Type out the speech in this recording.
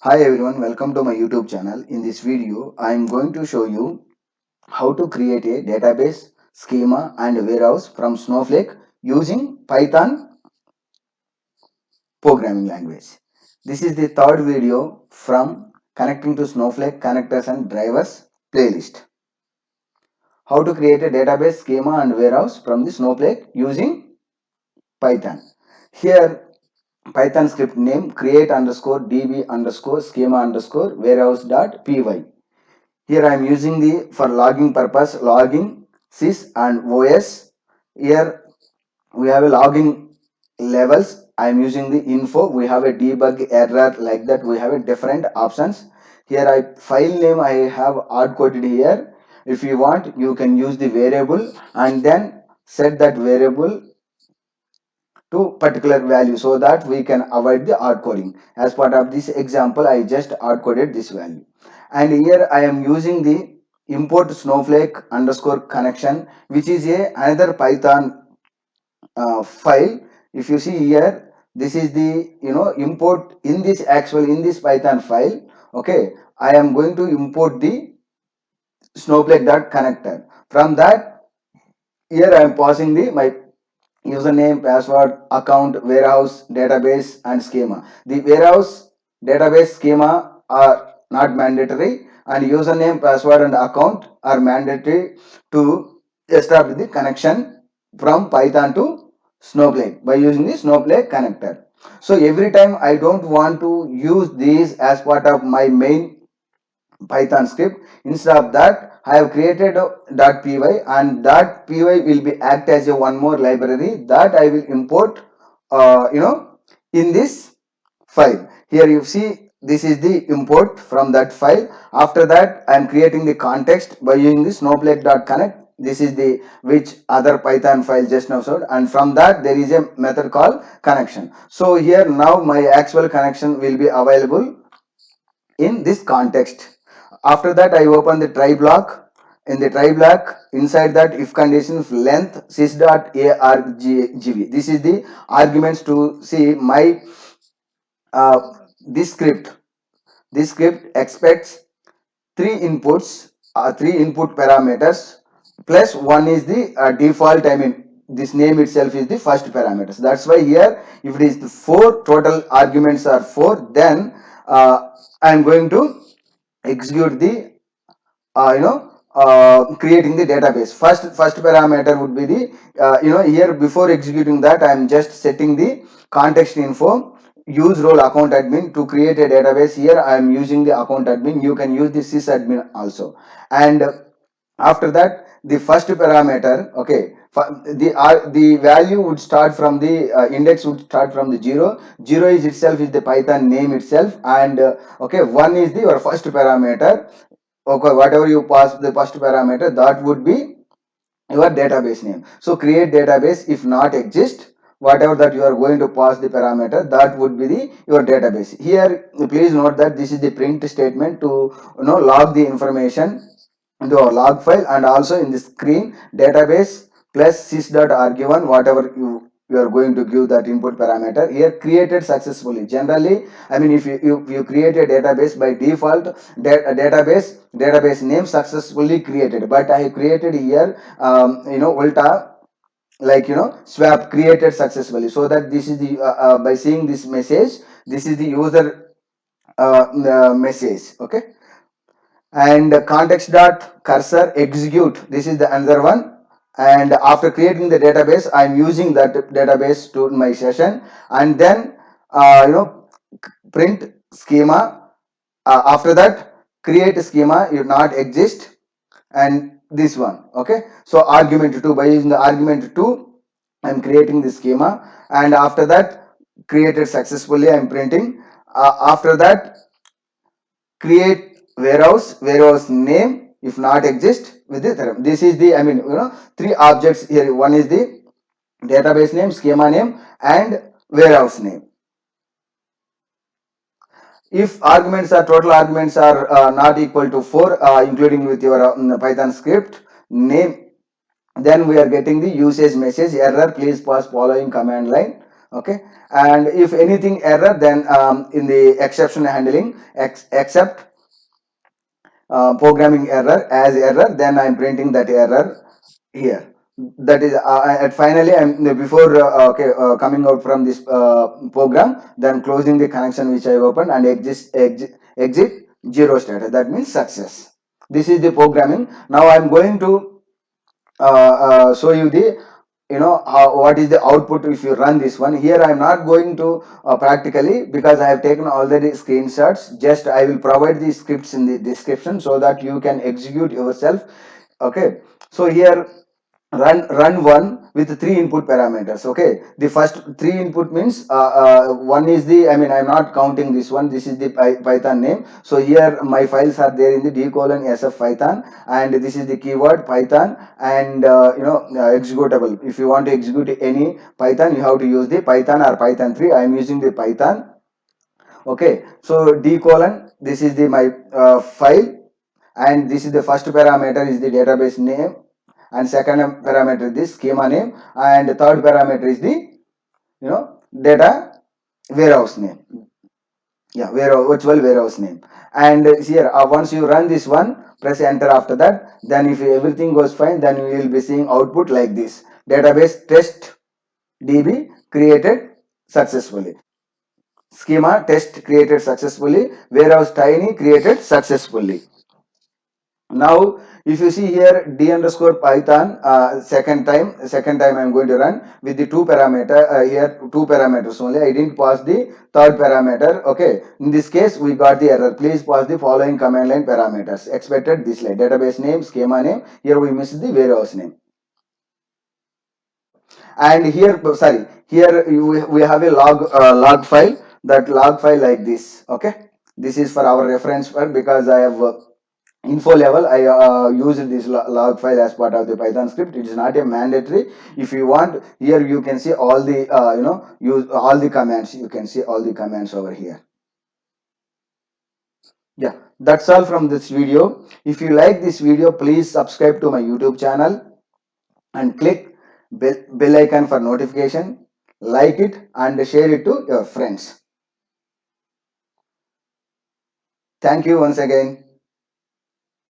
Hi everyone, welcome to my YouTube channel. In this video, I am going to show you how to create a database, schema and warehouse from Snowflake using Python programming language. This is the third video from Connecting to Snowflake Connectors and Drivers playlist. How to create a database, schema and warehouse from the Snowflake using Python. Here Python script name create underscore db underscore schema underscore warehouse dot py. Here I am using the for logging purpose logging sys and os. Here we have a logging levels. I am using the info. We have a debug error, like that we have a different options. Here I file name I have hard coded here. If you want, you can use the variable and then set that variable to particular value so that we can avoid the hard coding. As part of this example, I just hard coded this value. And here I am using the import snowflake underscore connection, which is a another Python file. If you see here, this is the import in this in this Python file. Okay, I am going to import the snowflake.connector. From that, here I am passing the my username, password, account, warehouse, database, and schema. The warehouse, database, schema are not mandatory, and username, password, and account are mandatory to establish the connection from Python to Snowflake by using the Snowflake connector. So every time I don't want to use these as part of my main Python script. Instead of that, I have created a .py, and .py will be act as a one more library that I will import in this file. Here you see this is the import from that file. After that, I am creating the context by using the snowflake.connect. This is the which other Python file just now showed, and from that there is a method called connection. So here now my actual connection will be available in this context. After that, I open the try block. In the try block, inside that if condition length sys.argv. This is the arguments to see my uh, this script. This script expects three input parameters, plus one is the default. I mean, this name itself is the first parameters. That's why here, if it is the four total arguments are four, then I am going to execute the creating the database. First parameter would be the here before executing that I am just setting the context info use role account admin to create a database. Here I am using the account admin. You can use the sysadmin also. And after that, the first parameter, okay, the value would start from the index would start from the zero is itself is the Python name itself, and okay, one is the your first parameter. Okay, whatever you pass the first parameter, that would be your database name. So create database. If not exist, whatever that you are going to pass the parameter, that would be the your database. Here please note that this is the print statement to log the information into our log file, and also in the screen database plus sys.arg1, whatever you are going to give that input parameter. Here created successfully. Generally, I mean, if you create a database by default, database name successfully created, but I created here ulta, like swap created successfully, so that this is the by seeing this message, this is the user message. Okay, and context dot cursor execute, this is the another one. And after creating the database, I'm using that database to my session, and then print schema. After that, create schema you not exist, and this one. Okay, so argument 2, by using the argument 2, I'm creating the schema, and after that created successfully, I'm printing. After that, create warehouse name if not exist with the theorem. This is the, I mean, three objects here. One is the database name, schema name, and warehouse name. If arguments are total arguments are not equal to 4, including with your Python script name, then we are getting the usage message error, please pass following command line. Okay, And if anything error, then in the exception handling, except programming error as error, then I'm printing that error here. That is and finally I'm before okay, coming out from this program, then closing the connection which I opened and exit zero status, that means success. This is the programming. Now I'm going to show you the, how, what is the output if you run this one. Here I am not going to practically, because I have taken already screenshots. Just I will provide the scripts in the description so that you can execute yourself. Okay, so here run one with three input parameters. Okay, the first three input means one is the, I mean, I'm not counting this one, this is the python name. So here my files are there in the d colon sf python, and this is the keyword python, and executable. If you want to execute any python, you have to use the python or python 3. I'm using the python. Okay, so d colon, this is the my file, and this is the first parameter is the database name, and second parameter is the schema name, and the third parameter is the, data warehouse name. Yeah, warehouse, virtual warehouse name. And here once you run this one, press enter after that, then if everything goes fine, then we will be seeing output like this: database test db created successfully, schema test created successfully, warehouse tiny created successfully. Now if you see here d underscore python, second time I'm going to run with the two parameter, here two parameters only. I didn't pass the third parameter. Okay, in this case we got the error: please pass the following command line parameters expected this line: database name, schema name. Here we missed the warehouse name. And here, sorry, here we have a log file. That log file like this. Okay, this is for our reference file, because I have info level, I used this log file as part of the python script. It is not a mandatory. If you want, here you can see all the use all the commands. You can see all the commands over here. Yeah, that's all from this video. If you like this video, please subscribe to my YouTube channel and click bell icon for notification. Like it and share it to your friends. Thank you once again.